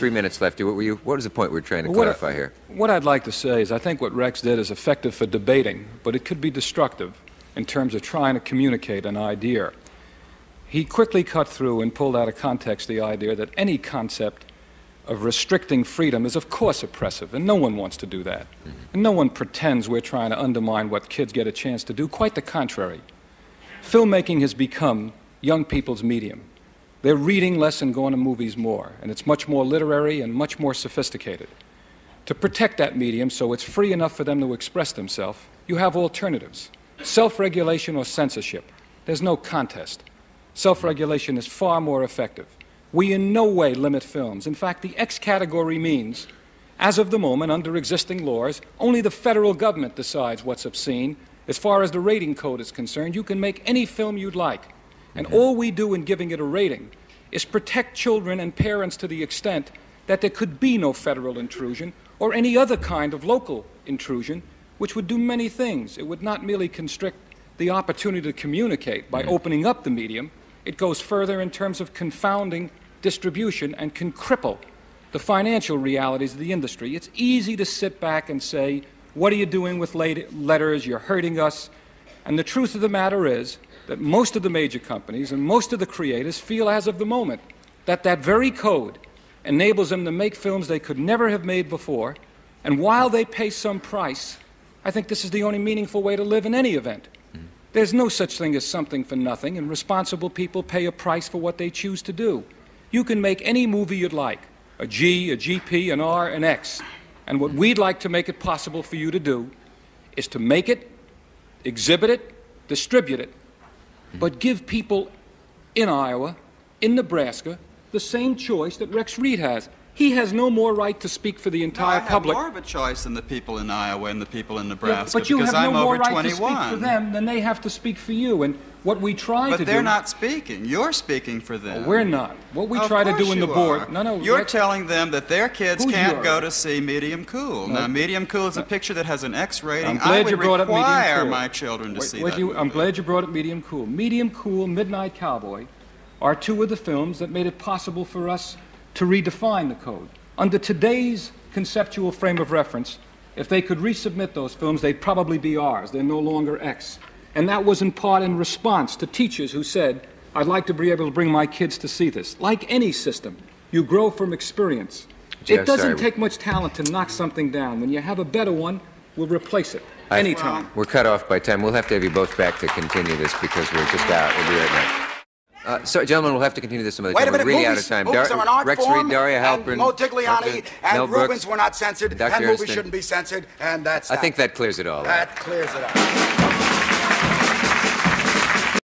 3 minutes left. What was the point we're trying to clarify here? What I'd like to say is I think what Rex did is effective for debating, but it could be destructive in terms of trying to communicate an idea. He quickly cut through and pulled out of context the idea that any concept of restricting freedom is of course oppressive, and no one wants to do that. And no one pretends we're trying to undermine what kids get a chance to do. Quite the contrary. Filmmaking has become young people's medium. They're reading less and going to movies more, and it's much more literary and much more sophisticated. To protect that medium so it's free enough for them to express themselves, you have alternatives. Self-regulation or censorship. There's no contest. Self-regulation is far more effective. We in no way limit films. In fact, the X category means, as of the moment, under existing laws, only the federal government decides what's obscene. As far as the rating code is concerned, you can make any film you'd like. And all we do in giving it a rating is protect children and parents to the extent that there could be no federal intrusion or any other kind of local intrusion, which would do many things. It would not merely constrict the opportunity to communicate by opening up the medium. It goes further in terms of confounding distribution and can cripple the financial realities of the industry. It's easy to sit back and say, what are you doing with letters? You're hurting us. And the truth of the matter is that most of the major companies and most of the creators feel as of the moment that that very code enables them to make films they could never have made before. And while they pay some price, I think this is the only meaningful way to live in any event. There's no such thing as something for nothing, and responsible people pay a price for what they choose to do. You can make any movie you'd like, a G, a GP, an R, an X. And what we'd like to make it possible for you to do is to make it, exhibit it, distribute it, but give people in Iowa, in Nebraska, the same choice that Rex Reed has. He has no more right to speak for the entire public. I have more of a choice than the people in Iowa and the people in Nebraska, but you because have no I'm more over right 21. to speak for them than they have to speak for you. And what we try to do... But they're not speaking. You're speaking for them. We're not. What we try to do in the board... No, you're telling them that their kids can't go to see Medium Cool. Now, Medium Cool is a picture that has an X rating. I would require my children to see that movie. I'm glad you brought up Medium Cool. Medium Cool, Midnight Cowboy are two of the films that made it possible for us to redefine the code. Under today's conceptual frame of reference, if they could resubmit those films, they'd probably be ours. They're no longer X. And that was in part in response to teachers who said, I'd like to be able to bring my kids to see this. Like any system, you grow from experience. It doesn't take much talent to knock something down. When you have a better one, we'll replace it anytime. We're cut off by time. We'll have to have you both back to continue this because we're just out. We'll be right back. So, gentlemen, we'll have to continue this some other time. We're really out of time. Movies are an art Rex form, Reed, Daria Halpern, Modigliani Mel and Brooks, Rubens were not censored, and movies shouldn't be censored, and that's that. I think that clears it all. That clears it up.